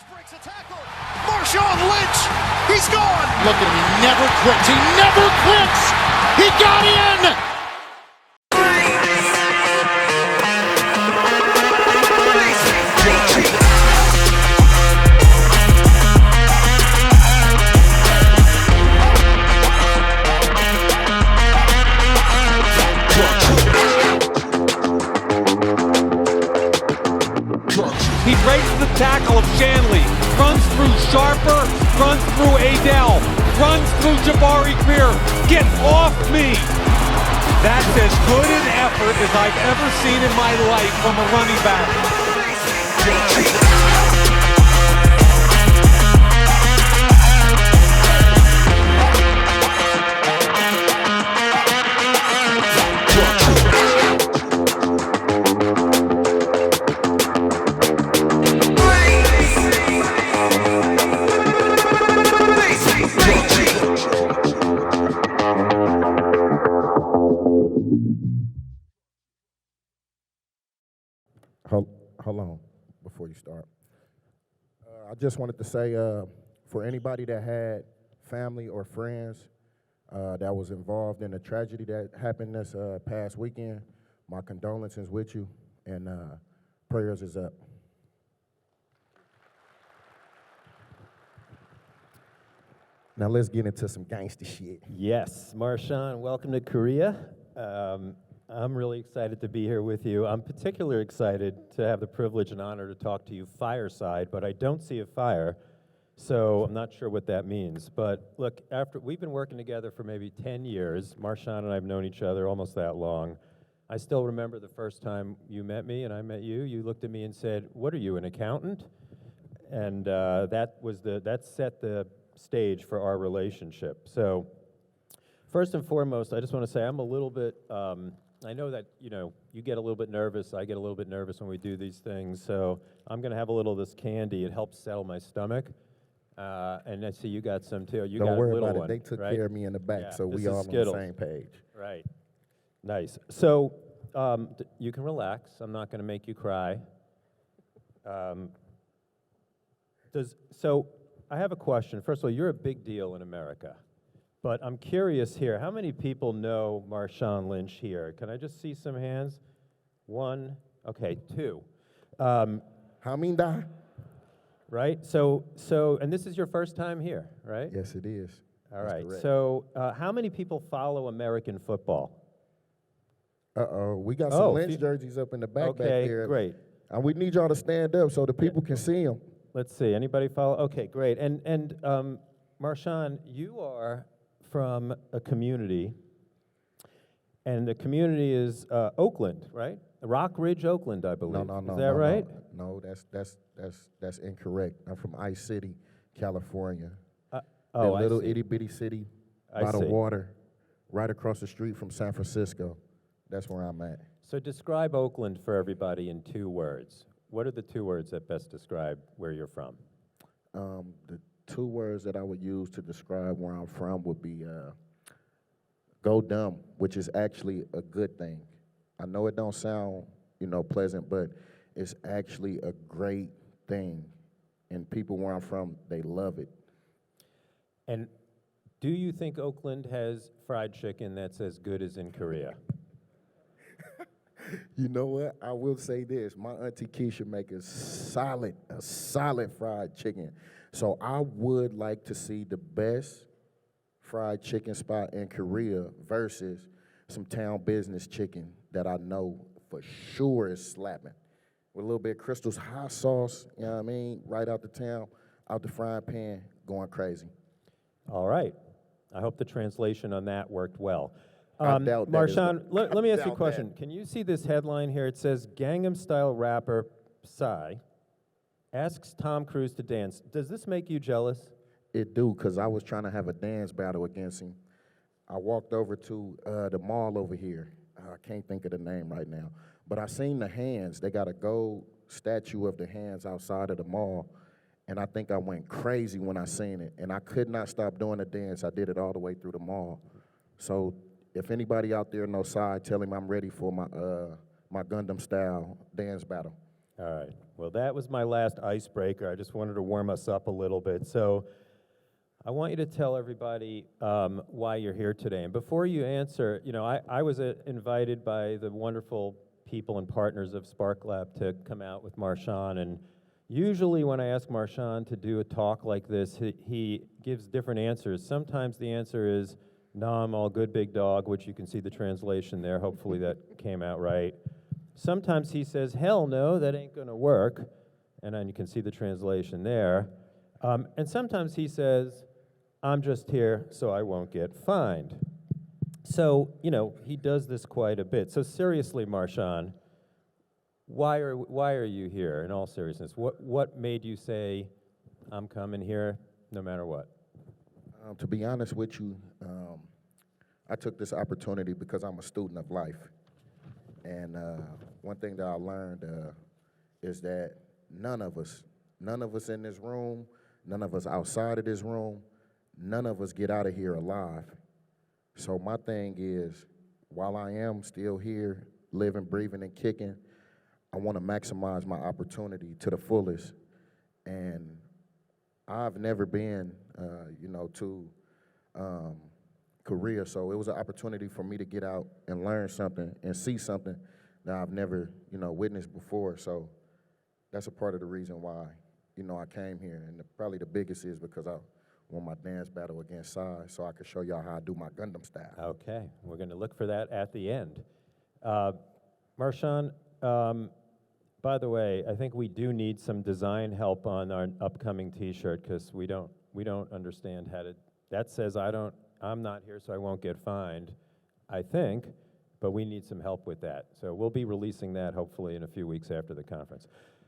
Breaks a tackle. Marshawn Lynch, he's gone. Look at him, he never quits. He never quits. He got in. He breaks the tackle of Shanley, runs through Sharper, runs through Adele, runs through Jabari Greer. Get off me! That's as good an effort as I've ever seen in my life from a running back. Hold on before you start. I just wanted to say, for anybody that had family or friends that was involved in the tragedy that happened this past weekend, my condolences with you, and prayers is up. Now let's get into some gangster shit. Yes, Marshawn, welcome to Korea. I'm really excited to be here with you. I'm particularly excited to have the privilege and honor to talk to you fireside, but I don't see a fire, so I'm not sure what that means. But look, we've been working together for maybe 10 years. Marshawn and I have known each other almost that long. I still remember the first time you met me and I met you. You looked at me and said, "What are you, an accountant?" And that set the stage for our relationship. So first and foremost, I just want to say I'm a little bit, I know that, you get a little bit nervous, I get a little bit nervous when we do these things, so I'm going to have a little of this candy. It helps settle my stomach. And I see you got some too. You Don't got worry a little about it. one, They took right? care of me in the back, Yeah, so this we is all Skittles. on the same page. Right. Nice. So you can relax. I'm not going to make you cry. So I have a question. First of all, you're a big deal in America. But I'm curious here, how many people know Marshawn Lynch here? Can I just see some hands? One, okay, two. Haminda? Right, so, and this is your first time here, right? Yes, it is. All That's right, correct. so how many people follow American football? Uh-oh, we got some Lynch jerseys up in the back there. Okay, great. And we need y'all to stand up so the people can see them. Let's see, anybody follow? Okay, great. And Marshawn, you are from a community, and the community is Oakland, right? Rock Ridge, Oakland, I believe. No. Is that right? No, that's incorrect. I'm from Ice City, California. I little see. itty bitty city I by the see. water, right across the street from San Francisco. That's where I'm at. So describe Oakland for everybody in 2 words. What are the 2 words that best describe where you're from? The 2 words that I would use to describe where I'm from would be go dumb, which is actually a good thing. I know it don't sound, pleasant, but it's actually a great thing. And people where I'm from, they love it. And do you think Oakland has fried chicken that's as good as in Korea? You know what? I will say this. My auntie Keisha make a solid fried chicken. So I would like to see the best fried chicken spot in Korea versus some town business chicken that I know for sure is slapping. With a little bit of Crystal's hot sauce, you know what I mean? Right out the town, out the frying pan, going crazy. All right. I hope the translation on that worked well. I doubt that. Marshawn, let me ask you a doubt question. that. Can you see this headline here? It says, Gangnam Style rapper Psy asks Tom Cruise to dance. Does this make you jealous? It do, because I was trying to have a dance battle against him. I walked over to the mall over here. I can't think of the name right now. But I seen the hands. They got a gold statue of the hands outside of the mall. And I think I went crazy when I seen it. And I could not stop doing the dance. I did it all the way through the mall. So if anybody out there knows Psy, tell him I'm ready for my my Gundam style dance battle. All right. Well, that was my last icebreaker. I just wanted to warm us up a little bit. So I want you to tell everybody why you're here today. And before you answer, you know, I was invited by the wonderful people and partners of SparkLab to come out with Marshawn. And usually when I ask Marshawn to do a talk like this, he gives different answers. Sometimes the answer is, no, I'm all good, big dog, which you can see the translation there. Hopefully that came out right. Sometimes he says, hell no, that ain't gonna work. And then you can see the translation there. And sometimes he says, I'm just here so I won't get fined. So, you know, he does this quite a bit. So seriously, Marshawn, why are you here, in all seriousness? What made you say, I'm coming here no matter what? To be honest with you, I took this opportunity because I'm a student of life. And one thing that I learned is that none of us in this room, none of us outside of this room, none of us get out of here alive. So my thing is, while I am still here, living, breathing, and kicking, I want to maximize my opportunity to the fullest. And I've never been, to Korea, so it was an opportunity for me to get out and learn something and see something that I've never, witnessed before. So that's a part of the reason why, I came here. And probably the biggest is because I won my dance battle against Sai, so I could show y'all how I do my Gundam style. Okay, we're going to look for that at the end. Marshawn, by the way, I think we do need some design help on our upcoming T-shirt because we don't understand how to. That says I'm not here, so I won't get fined, I think, but we need some help with that. So we'll be releasing that hopefully in a few weeks after the conference.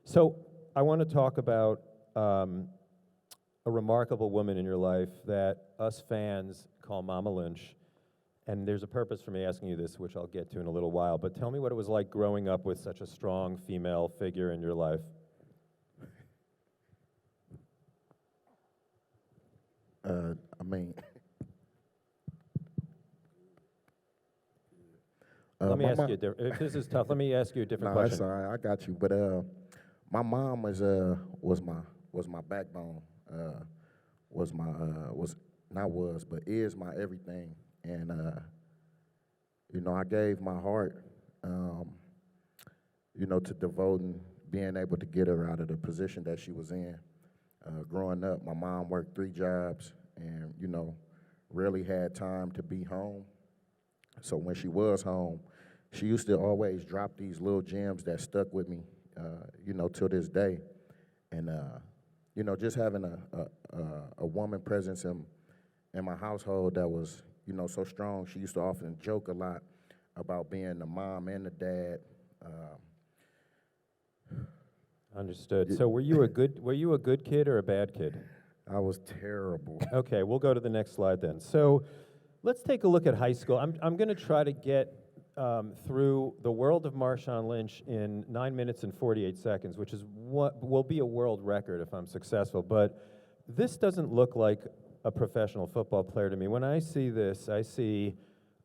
So I want to talk about a remarkable woman in your life that us fans call Mama Lynch. And there's a purpose for me asking you this, which I'll get to in a little while. But tell me what it was like growing up with such a strong female figure in your life. Let me ask you if this is tough, let me ask you a different question. That's all right, I got you. But my mom was my backbone. Is my everything. And I gave my heart, to devoting, being able to get her out of the position that she was in. Growing up, my mom worked 3 jobs and, rarely had time to be home. So when she was home, she used to always drop these little gems that stuck with me, till this day. And, just having a woman presence in my household that was, so strong. She used to often joke a lot about being the mom and the dad. Understood. So were you a good kid or a bad kid? I was terrible. Okay, we'll go to the next slide then. So let's take a look at high school. I'm going to try to get through the world of Marshawn Lynch in 9 minutes and 48 seconds, which is what will be a world record if I'm successful. But this doesn't look like a professional football player to me. When I see this, I see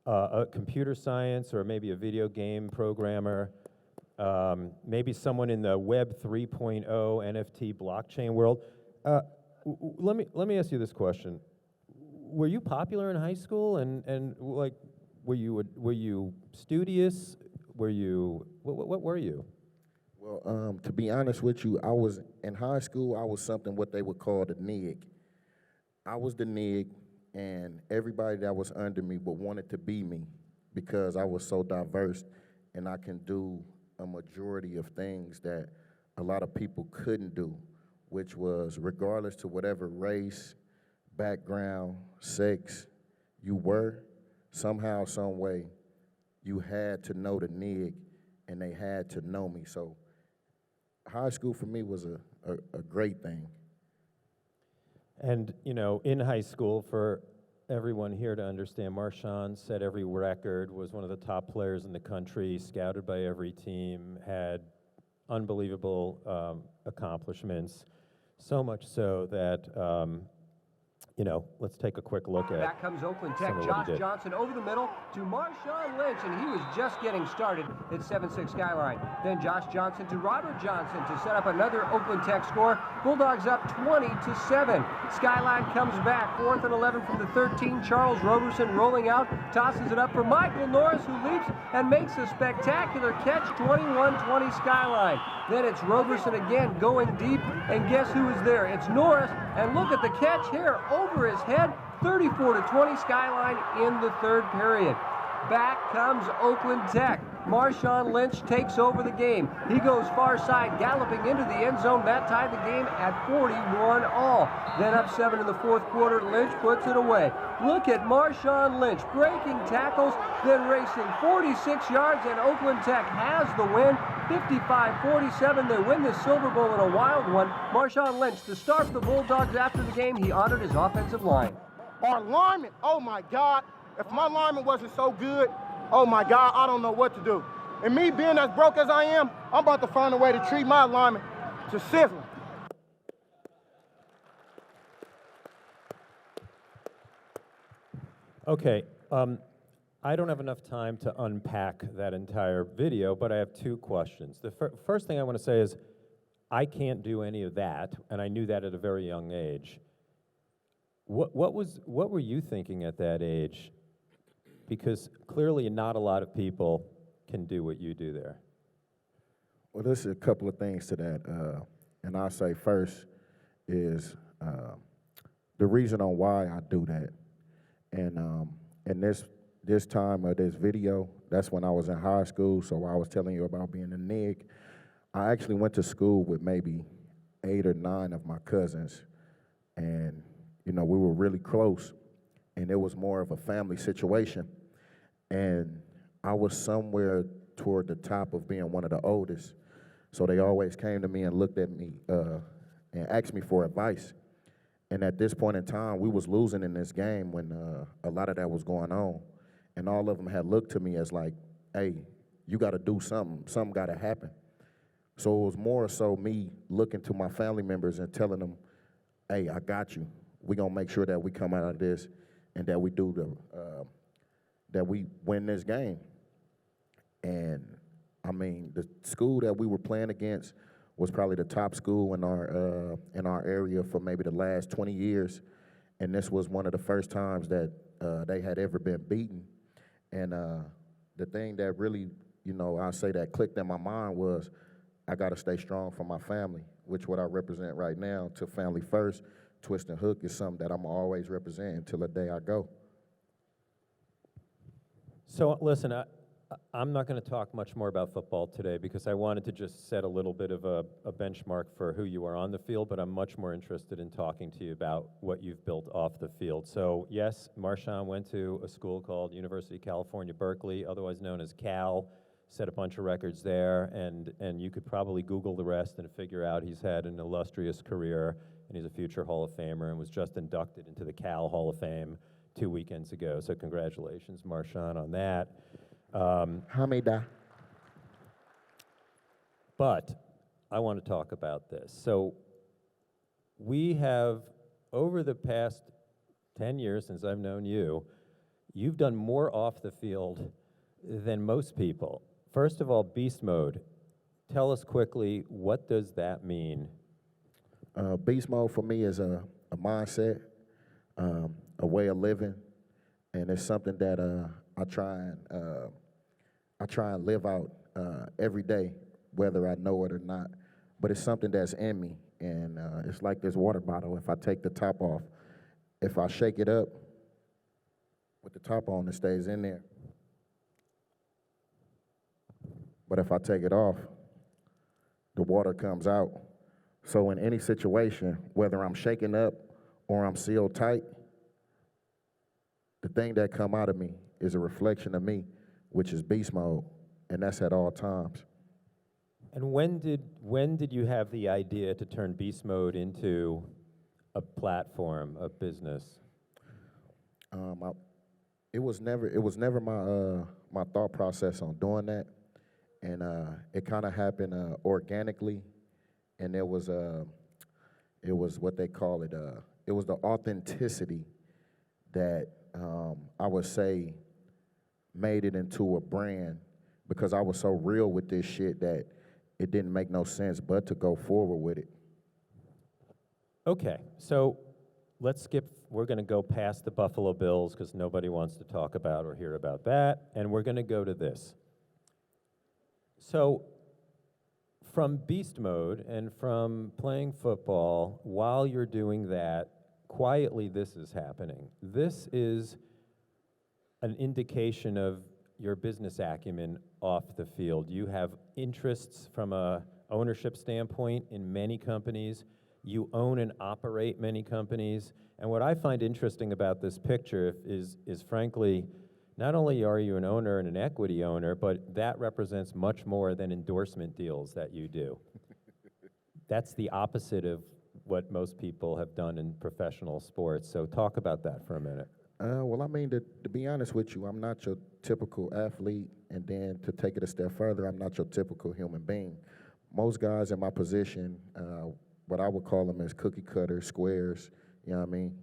a computer science or maybe a video game programmer, maybe someone in the Web 3.0 NFT blockchain world. Let me ask you this question: were you popular in high school, and like, were you studious? What were you? Well, to be honest with you, I was in high school. I was something what they would call the nig. I was the nig, and everybody that was under me but wanted to be me because I was so diverse, and I can do a majority of things that a lot of people couldn't do, which was regardless to whatever race, background, sex you were, somehow, some way, you had to know the nig, and they had to know me. So high school for me was a great thing. And, in high school, for everyone here to understand, Marshawn set every record, was one of the top players in the country, scouted by every team, had unbelievable accomplishments, so much so that let's take a quick look at Back comes Oakland Tech. some of what Josh he did. Johnson over the middle to Marshawn Lynch, and he was just getting started at 7-6 Skyline. Then Josh Johnson to Robert Johnson to set up another Oakland Tech score. Bulldogs up 20-7. Skyline comes back, 4th and 11 from the 13. Charles Roberson rolling out, tosses it up for Michael Norris, who leaps and makes a spectacular catch, 21-20 Skyline. Then it's Roberson again going deep, and guess who is there? It's Norris, and look at the catch here over his head, 34-20 Skyline in the third period. Back comes Oakland Tech. Marshawn Lynch takes over the game. He goes far side, galloping into the end zone. That tied the game at 41-all. Then up 7 in the fourth quarter, Lynch puts it away. Look at Marshawn Lynch breaking tackles, then racing 46 yards, and Oakland Tech has the win. 55-47, they win the Silver Bowl in a wild one. Marshawn Lynch, the star of the Bulldogs after the game, he honored his offensive line. Our lineman, oh my God, if my lineman wasn't so good, oh my God, I don't know what to do. And me being as broke as I am, I'm about to find a way to treat my lineman to sizzling. Okay, I don't have enough time to unpack that entire video, but I have two questions. The first thing I want to say is I can't do any of that, and I knew that at a very young age. What were you thinking at that age? Because clearly not a lot of people can do what you do there. Well, there's a couple of things to that, and I'll say first is the reason on why I do that. And this time of this video, that's when I was in high school, so I was telling you about being a nig. I actually went to school with maybe 8 or 9 of my cousins, and we were really close, and it was more of a family situation. And I was somewhere toward the top of being one of the oldest, so they always came to me and looked at me and asked me for advice. And at this point in time, we was losing in this game when a lot of that was going on. And all of them had looked to me as like, hey, you got to do something. Something got to happen. So it was more so me looking to my family members and telling them, hey, I got you. We're going to make sure that we come out of this and that we do that we win this game. And, I mean, the school that we were playing against was probably the top school in our area for maybe the last 20 years. And this was one of the first times that they had ever been beaten. And the thing that really, I say that clicked in my mind was I got to stay strong for my family, which what I represent right now to family first. Twist and hook is something that I'm always representing until the day I go. So listen, I'm not going to talk much more about football today because I wanted to just set a little bit of a benchmark for who you are on the field, but I'm much more interested in talking to you about what you've built off the field. So yes, Marshawn went to a school called University of California, Berkeley, otherwise known as Cal, set a bunch of records there, and you could probably Google the rest and figure out he's had an illustrious career, and he's a future Hall of Famer and was just inducted into the Cal Hall of Fame 2 weekends ago. So congratulations, Marshawn, on that. Hamida. But I want to talk about this. So we have, over the past 10 years since I've known you, you've done more off the field than most people. First of all, beast mode. Tell us quickly, what does that mean? Beast mode for me is a mindset, a way of living, and it's something that I try and live out every day, whether I know it or not. But it's something that's in me, and it's like this water bottle. If I take the top off, if I shake it up with the top on, it stays in there. But if I take it off, the water comes out. So in any situation, whether I'm shaking up or I'm sealed tight, the thing that come out of me is a reflection of me, which is beast mode, and that's at all times. And when did you have the idea to turn beast mode into a platform, a business? It was never my thought process on doing that, and it kind of happened organically, and it was what they call it it was the authenticity that I would say made it into a brand, because I was so real with this shit that it didn't make no sense but to go forward with it. Okay, so let's skip. We're going to go past the Buffalo Bills because nobody wants to talk about or hear about that, and we're going to go to this. So from beast mode and from playing football, while you're doing that, quietly this is happening. This is an indication of your business acumen off the field. You have interests from a ownership standpoint in many companies. You own and operate many companies. And what I find interesting about this picture is frankly, not only are you an owner and an equity owner, but that represents much more than endorsement deals that you do. That's the opposite of what most people have done in professional sports. So talk about that for a minute. Well, I mean, to be honest with you, I'm not your typical athlete, and then to take it a step further, I'm not your typical human being. Most guys in my position, what I would call them is cookie cutters, squares, you know what I mean?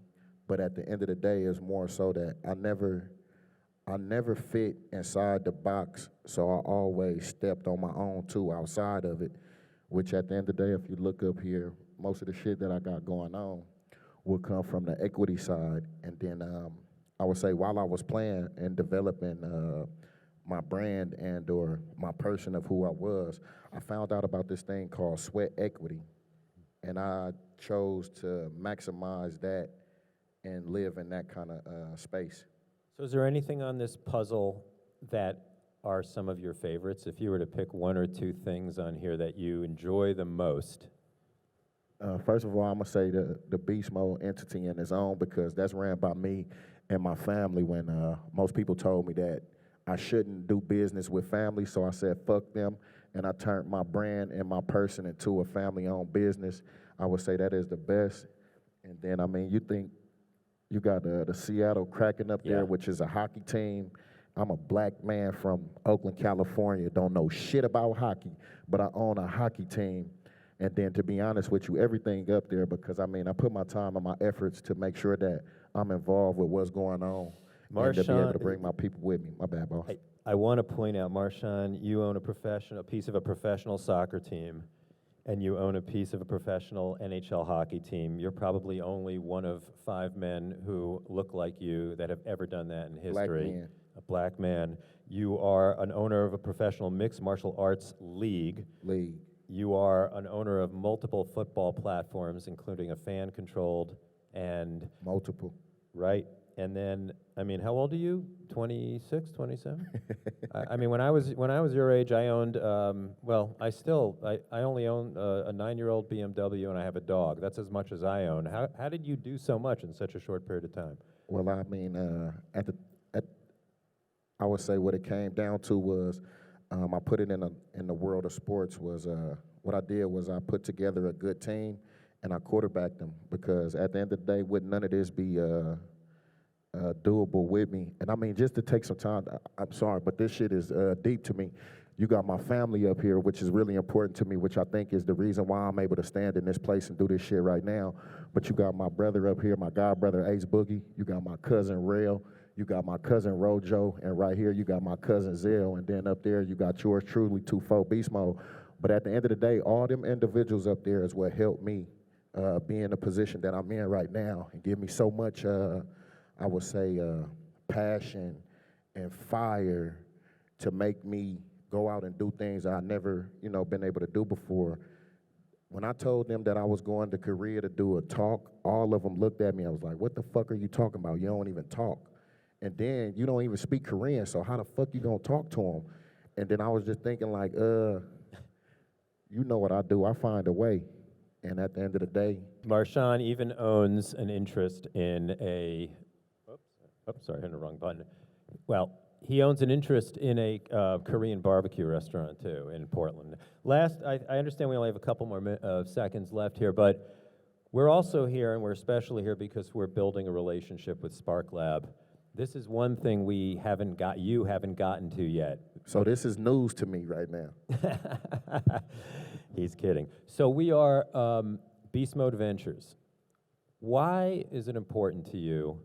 But at the end of the day, it's more so that I never fit inside the box, so I always stepped on my own too outside of it, which at the end of the day, if you look up here, most of the shit that I got going on will come from the equity side. And then I would say while I was playing and developing my brand and or my person of who I was, I found out about this thing called sweat equity. And I chose to maximize that and live in that kind of space. So is there anything on this puzzle that are some of your favorites? If you were to pick one or two things on here that you enjoy the most. First of all, I'm going to say the beast mode entity in its own, because that's ran by me and my family when most people told me that I shouldn't do business with family. So I said, fuck them. And I turned my brand and my person into a family-owned business. I would say that is the best. And then, I mean, you think you got the Seattle Kraken up there, which is a hockey team. I'm a black man from Oakland, California, don't know shit about hockey, but I own a hockey team. And then, to be honest with you, everything up there, because, I mean, I put my time and my efforts to make sure that I'm involved with what's going on and to be able to bring my people with me. My bad, boss. I want to point out, Marshawn, you own a piece of a professional soccer team, and you own a piece of a professional NHL hockey team. You're probably only one of 5 men who look like you that have ever done that in history. Black man. A black man. You are an owner of a professional mixed martial arts league. You are an owner of multiple football platforms, including a fan-controlled and... Multiple. Right. And then, I mean, how old are you? 26, 27? I mean, when I was your age, I owned, I only own a 9-year-old BMW and I have a dog. That's as much as I own. How did you do so much in such a short period of time? Well, I mean, I would say what it came down to was, I put it in the world of sports was, what I did was I put together a good team and I quarterbacked them, because at the end of the day, would none of this be doable with me? And I mean, just to take some time, I'm sorry, but this shit is deep to me. You got my family up here, which is really important to me, which I think is the reason why I'm able to stand in this place and do this shit right now. But you got my brother up here, my god brother Ace Boogie. You got my cousin Rail. You got my cousin Rojo. And right here, you got my cousin Zell. And then up there, you got yours truly, 2-4 Beast Mode. But at the end of the day, all them individuals up there is what helped me be in the position that I'm in right now and give me so much, I would say, passion and fire to make me go out and do things I never, been able to do before. When I told them that I was going to Korea to do a talk, all of them looked at me. I was like, what the fuck are you talking about? You don't even talk. And then you don't even speak Korean, so how the fuck you gonna talk to them? And then I was just thinking like, you know what I do, I find a way. And at the end of the day. Marshawn even owns an interest in sorry, I hit the wrong button. Well, he owns an interest in a Korean barbecue restaurant too in Portland. I understand we only have a couple more seconds left here, but we're also here, and we're especially here because we're building a relationship with SparkLab. This is one thing you haven't gotten to yet. So this is news to me right now. He's kidding. So we are Beast Mode Ventures. Why is it important to you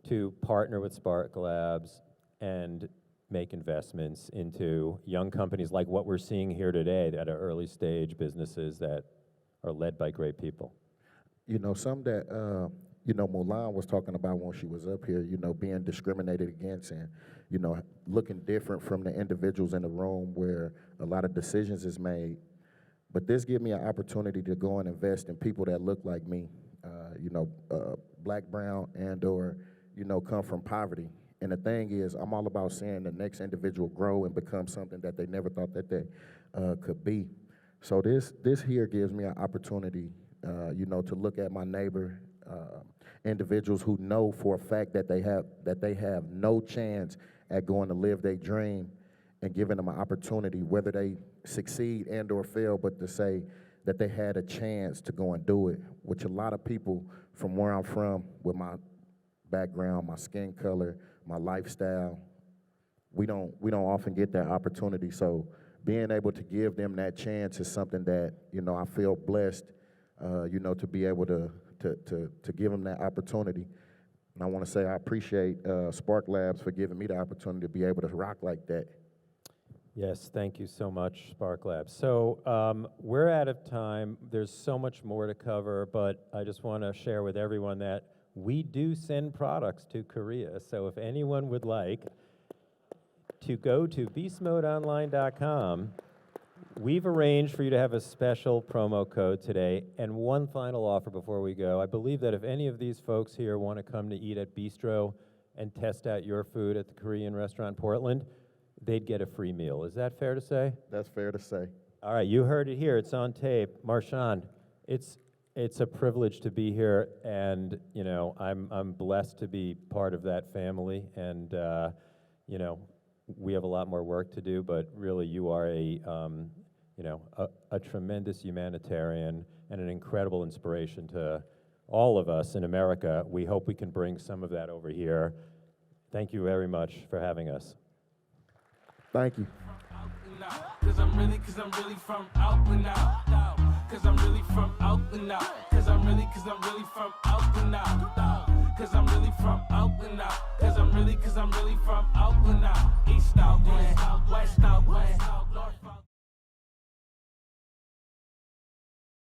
to partner with SparkLabs and make investments into young companies like what we're seeing here today that are early stage businesses that are led by great people? You know, some that, Mulan was talking about when she was up here, being discriminated against and, looking different from the individuals in the room where a lot of decisions is made. But this gives me an opportunity to go and invest in people that look like me, black, brown, and or, come from poverty. And the thing is, I'm all about seeing the next individual grow and become something that they never thought that they could be. So this here gives me an opportunity, to look at my neighbor, individuals who know for a fact that they have no chance at going to live their dream, and giving them an opportunity, whether they succeed and or fail, but to say that they had a chance to go and do it, which a lot of people from where I'm from, with my background, my skin color, my lifestyle, we don't often get that opportunity. So being able to give them that chance is something that, I feel blessed, to be able to give them that opportunity. And I want to say I appreciate SparkLabs for giving me the opportunity to be able to rock like that. Yes, thank you so much, SparkLabs. So we're out of time. There's so much more to cover, but I just want to share with everyone that we do send products to Korea. So if anyone would like to go to beastmodeonline.com, we've arranged for you to have a special promo code today. And one final offer before we go. I believe that if any of these folks here want to come to eat at Bistro and test out your food at the Korean restaurant Portland, they'd get a free meal. Is that fair to say? That's fair to say. All right, you heard it here. It's on tape. Marshawn, it's a privilege to be here, and I'm blessed to be part of that family. And we have a lot more work to do, but really, you are a tremendous humanitarian and an incredible inspiration to all of us in America. We hope we can bring some of that over here. Thank you very much for having us. Thank you. Cause I'm really from Oakland now. Cause I'm really from Oakland now. Cause I'm really from Oakland now. Cause I'm really from Oakland now. Cause I'm really from Oakland now. East Oakland, West Oakland.